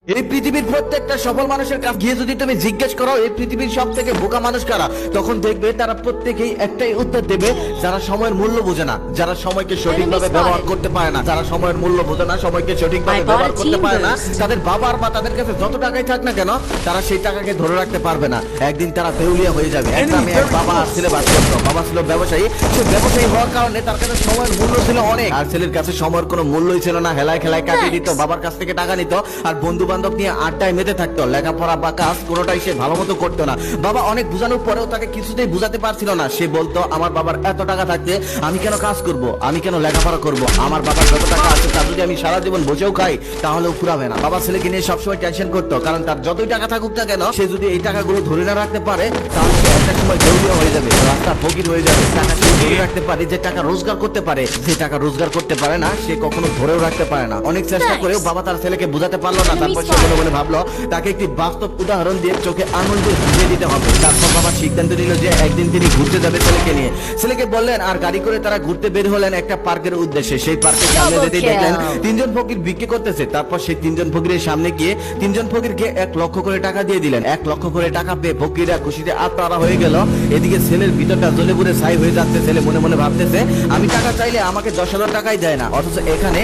এই পৃথিবীর প্রত্যেকটা সফল মানুষের কাছে গিয়ে যদি তুমি জিজ্ঞেস করো এই পৃথিবীর সব থেকে বোকা মানুষ কারা, তখন দেখবে তারা প্রত্যেকেই একটাই উত্তর দেবে, যারা সময়ের মূল্য বোঝে না, যারা সময়কে সঠিকভাবে ব্যবহার করতে পারে না, যারা সময়ের মূল্য বোঝে না, সময়কে সঠিকভাবে ব্যবহার করতে পারে না। তাদের বাবার বা তাদের কাছে যত টাকাই থাক না কেন, তারা সেই টাকাকে ধরে রাখতে পারবে না। একদিন তারা দেউলিয়া হয়ে যাবে। একটা মেয়ে বাবা আর ছেলে বাস করতো। বাবা ছিল ব্যবসায়ী। সে ব্যবসায়ী হওয়ার কারণে তার কাছে সময়ের মূল্য ছিল অনেক, আর ছেলের কাছে সময়ের কোনো মূল্যই ছিল না। হেলায় খেলায় কাটিয়ে দিত, বাবার কাছ থেকে টাকা নিত, আর বন্ধু বান্ধব নিয়ে আড্ডায় মেতে থাকতো। লেখাপড়া বা কাজ কোনোটাই সে ভালো মতো করতো না। বাবা অনেক বোঝানোর পরেও তাকে কিছুতেই বুঝাতে পারছিল না। সে বলতো, আমার বাবার এত টাকা থাকতে আমি কেন কাজ করব, আমি কেন লেখাপড়া করব, আমার বাবার যত টাকা আছে তা যদি আমি সারা জীবন বসেও খাই তাহলেও ফুরাবে না। বাবা ছেলেকে নিয়ে সবসময় টেনশন করতো, কারণ তার যতই টাকা থাকুক না কেন, সে যদি এই টাকাগুলো ধরে না রাখতে পারে তাহলে সে একটা সময় দেউলিয়া হয়ে যাবে, রাস্তা ফকির হয়ে যাবে। টাকা সে ধরে রাখতে পারে, যে টাকা রোজগার করতে পারে, যে টাকা রোজগার করতে পারে না সে কখনো ধরেও রাখতে পারে না। অনেক চেষ্টা করেও বাবা তার ছেলেকে বোঝাতে পারলো না। তারপর সে মনে মনে ভাবলো তাকে একটি বাস্তব উদাহরণ দিয়ে চোখে আঙুল দিয়ে বুঝিয়ে দিতে হবে। তারপর বাবা সিদ্ধান্ত নিল যে একদিন তিনি ঘুরতে যাবে ছেলেকে নিয়ে। ছেলেকে বললেন, আর গাড়ি করে তারা ঘুরতে বের হলেন একটা পার্কের উদ্দেশ্যে। সেই পার্কের সামনে যেতে দেখলেন তিনজন ফকির ভিক্ষে করতেছে। তারপর সেই তিনজন ফকিরের সামনে গিয়ে তিনজন ফকিরকে 1 লক্ষ করে টাকা দিয়ে দিলেন। 1 লক্ষ করে টাকা পেয়ে ফকিরা খুশিতে আত্মহারা হয়ে গেল। এদিকে ছেলের ভিতরটা জ্বলে পুড়ে ছাই হয়ে যাচ্ছে। ছেলে মনে মনে ভাবতেছে, আমি টাকা চাইলে আমাকে 10,000 টাকাই দেয় না, অথচ এখানে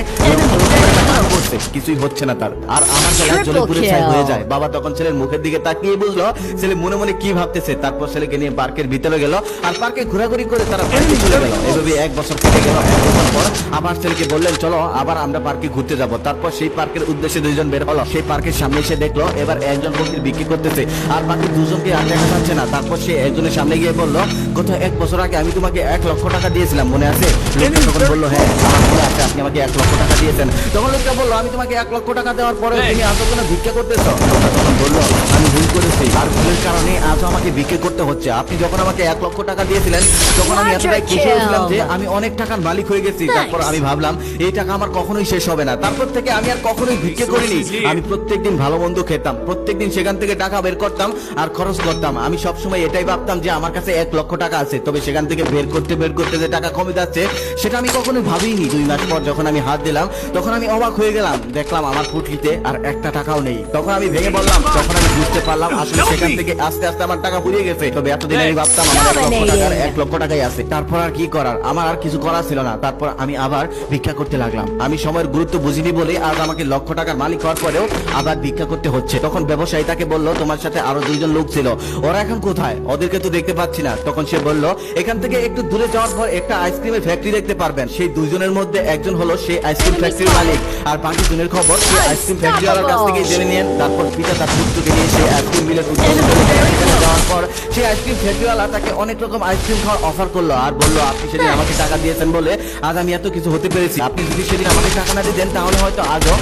কিছুই হচ্ছে না তার, আর আমার ছেলে জ্বলে পুড়ে ছাই হয়ে যায়। বাবা তখন ছেলের মুখের দিকে তাকিয়ে বুঝলো ছেলে মনে মনে কি ভাবতেছে। তারপর ছেলেকে নিয়ে পার্কের ভিতরে গেল, আর পার্কে ঘোরাঘুরি করে তারা বাড়িতে চলে গেল। এভাবে 1 বছর কেটে গেল। 1 বছর পর আবার ছেলেকে বললেন, চলো আবার আমরা পার্কে ঘুরতে যাব। তারপর সেই পার্কের উদ্দেশ্যে দুইজন বের হলো। সেই পার্কের সামনে এসে দেখলো এবার একজন ফকির বিক্রি করতেছে, আর বাকি দুজনকে আর দেখা যাচ্ছে না। তারপর সে একজনের সামনে গিয়ে বলল, গত 1 বছর আগে আমি তোমাকে 1 লক্ষ টাকা দিয়েছিলাম, মনে আছে? লোকটা তখন বললো, হ্যাঁ আমার মনে আছে, আপনি আমাকে 1 লক্ষ টাকা দিয়েছেন। তখন লোকটা বললো, আমি তোমাকে 1 লক্ষ টাকা দেওয়ার পরে তুমি আজও কোনো ভিক্ষা করতেছো? লোকটা তখন বললো, আমি ভুল করেছি, আর ভুলের কারণে আজও আমাকে ভিক্ষা করতে হচ্ছে। আপনি যখন আমাকে 1 লক্ষ টাকা দিয়েছিলেন তখন আমি এতটাই খুশি হয়েছিলাম যে আমি অনেক টাকার মালিক হয়ে গেছি। তারপর আমি ভাবলাম এই টাকা আমার কখনোই শেষ হবে না। তারপর থেকে আমি আর কখনোই ভিক্ষা করিনি। আমি প্রত্যেকদিন ভালো মন্দ খেতাম, প্রত্যেকদিন সেখান থেকে টাকা বের করতাম আর খরচ করতাম। আমি সবসময় এটাই ভাবতাম যে আমার কাছে 1 লক্ষ টাকা আছে, তবে সেখান থেকে বের করতে যে টাকা কমে যাচ্ছে সেটা আমি কখনোই ভাবিনি। 2 মাস পর যখন আমি হাত দিলাম তখন আমি অবাক হয়ে গেলাম, দেখলাম আমার পুটলিতে আর 1টা টাকাও নেই। তখন আমি ভেঙে বললাম, তখন আমি বুঝতে পারলাম আসলে সেখান থেকে আস্তে আস্তে আমার টাকা ফুরিয়ে গেছে। তবে এতদিন আমি ভাবতাম আমার 1 লক্ষ টাকাই আছে। তারপর আর কি করার, আমার আর কিছু করার ছিল না। তারপর আমি আবার ভিক্ষা করতে লাগলাম। আমি সময়ের গুরুত্ব বুঝিনি বলে আজ আমাকে লক্ষ টাকার মালিক হওয়ার পরেও আবার ভিক্ষা করতে হচ্ছে। তখন ব্যবসায়ী তাকে বলল, তোমার সাথে আরো 2জন লোক ছিল, ওরা এখন কোথায়? ওদেরকে তো দেখতে পাচ্ছি না। তখন সে বলল, এখান থেকে একটু দূরে যাওয়ার পর একটা আইসক্রিমের ফ্যাক্টরি দেখতে পারবেন। সেই 2জনের মধ্যে একজন হলো সেই আইসক্রিম ফ্যাক্টরির মালিক, আর বাকি জনের খবর সেই আইসক্রিম ফ্যাক্টরিওয়ালার কাছ থেকে জেনে নেন। তারপর পিতা তার পুত্রকে নিয়ে সেই আইসক্রিম মিলের উদ্দেশ্যে যাওয়ার পর সেই আইসক্রিম ফ্যাক্টরিওয়ালা তাকে অনেক রকম আইসক্রিম খাওয়ার অফার করলো, আর বললো, আপনি সেদিন আমাকে টাকা দিয়েছেন বলে আজ আমি এত কিছু হতে পেরেছি। আপনি যদি সেদিন আমাকে টাকা না দিতেন তাহলে হয়তো আজও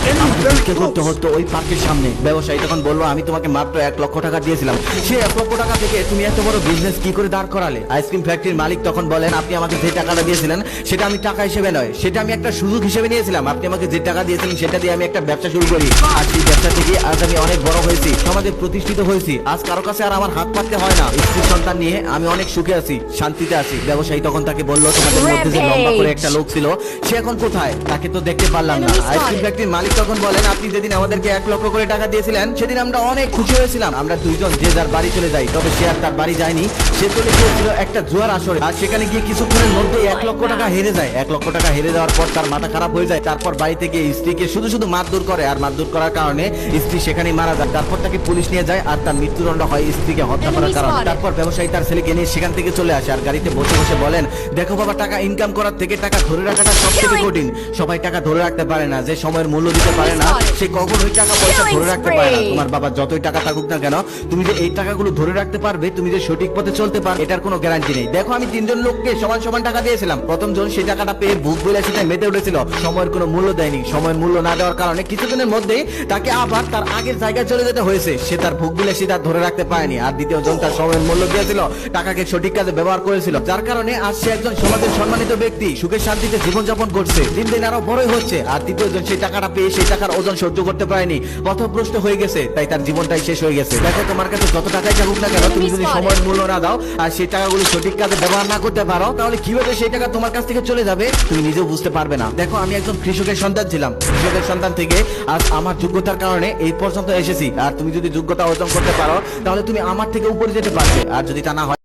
ভিক্ষা করতে হতো ওই পার্কের সামনে। ব্যবসায়ী তখন বললো, আমি তোমাকে মাত্র 1 লক্ষ টাকা দিয়েছিলাম, সেই 1 লক্ষ টাকা থেকে তুমি এত বড় বিজনেস কি করে দাঁড় করালে? আইসক্রিম ফ্যাক্টরির মালিক তখন বলেন, আপনি আমাকে যে টাকাটা দিয়েছিলেন সেটা আমি টাকা হিসেবে নয়, সেটা আমি একটা সুযোগ হিসেবে নিয়েছিলাম। আপনি আমাকে যে টাকা দিয়েছিলেন সেটা দিয়ে আমি একটা ব্যবসা শুরু করি, আর সেই ব্যবসা থেকে আজ আমি অনেক বড় হয়েছি, সমাজে প্রতিষ্ঠিত হয়েছি। আজ কারো কাছে আর আমার হাত পাততে হয় না। স্ত্রী সন্তান নিয়ে আমি অনেক সুখে আছি, শান্তিতে আছি। ব্যবসায়ী তখন তাকে বলল, তোমাদের মধ্যে যে লম্বা করে একটা লোক ছিল সে এখন কোথায়? তাকে তো দেখতে পারলাম না। আইসক্রিম ফ্যাক্টরির মালিক তখন বলেন, আপনি যেদিন আমাদেরকে 1 লক্ষ করে টাকা দিয়েছিলেন সেদিন আমরা অনেক খুশি হয়েছিলাম। আমরা 2জন যে যার বাড়ি চলে যাই, তবে সে আর তার বাড়ি যায়নি। সে চলে গিয়েছিল একটা জুয়ার আসরে, আর সেখানে গিয়ে কিছুক্ষণের মধ্যে 1 লক্ষ টাকা হেরে যায়। 1 লক্ষ টাকা হেরে যাওয়ার পর তার মাথা খারাপ হয়ে যায়। তারপর বাড়িতে গিয়ে স্ত্রীকে শুধু মারধর করে, আর মারধর করার কারণে স্ত্রী সেখানেই মারা যায়। তারপর তাকে পুলিশ নিয়ে যায়, আর তার মৃত্যুদণ্ড হয় স্ত্রীকে হত্যা করার কারণে। তারপর ব্যবসায়ী তার ছেলেকে নিয়ে সেখান থেকে চলে আসে, আর গাড়িতে বসে বসে বলেন, দেখো বাবা, টাকা ইনকাম করার থেকে টাকা ধরে রাখাটা সবথেকে কঠিন। সবাই টাকা ধরে রাখতে পারে না, যে সময়ের মূল্য দিতে পারে না সে কখনোই টাকা পয়সা ধরে রাখতে পারে না। তোমার বাবা যতই টাকা থাকুক না কেন, তুমি যে এই টাকাগুলো ধরে রাখতে পারবে, তুমি যে সঠিক পথে চলতে পারবে, এটার কোনো গ্যারান্টি নেই। দেখো, আমি 3জন লোককে সমান টাকা দিয়েছিলাম। প্রথম জন সেই টাকাটা পেয়ে বুক বলে সেটা মেতে উঠেছিল, সময়ের কোনো মূল্য দেয়নি। সময়ের মূল্য না দেওয়ার কারণে কিছুদিনের মধ্যেই তাকে আবার তার আগের জায়গায় চলে যেতে হয়েছে। সে তার ভোগ বলে সেটা ধরে রাখতে পারেনি। আর দ্বিতীয় জন তার সময়ের মূল্য দিয়েছিল, টাকাকে সঠিক কাজে ব্যবহার করেছিল, যার কারণে আজ সে একজন সমাজের সম্মানিত ব্যক্তি, সুখে শান্তিতে জীবনযাপন করছে, দিন দিন আরো বড়ই হচ্ছে। আর তৃতীয় জন সেই টাকাটা পেয়ে সেই টাকার ওজন সহ্য করতে পারেনি, পথভ্রষ্ট হয়ে গেছে, তাই তার জীবনটাই শেষ হয়ে গেছে। দেখো, তোমার কাছে যত টাকাই থাকুক না কেন, তুমি যদি সময়ের মূল্য না দাও আর সেই টাকাগুলো সঠিক কাজে ব্যবহার না করতে পারো, তাহলে কিভাবে সেই টাকা তোমার কাছ থেকে চলে যাবে তুমি নিজেও বুঝতে পারবে না। দেখো, আমি একজন কৃষকের সন্তান ছিলাম। কৃষকের সন্তান থেকে আজ আমার যোগ্যতা যোগ্যতার কারণে এই পর্যন্ত এসেছি। আর তুমি যদি যোগ্যতা অর্জন করতে পারো তাহলে তুমি আমার থেকে উপরে যেতে পারবে, আর যদি তা না হয়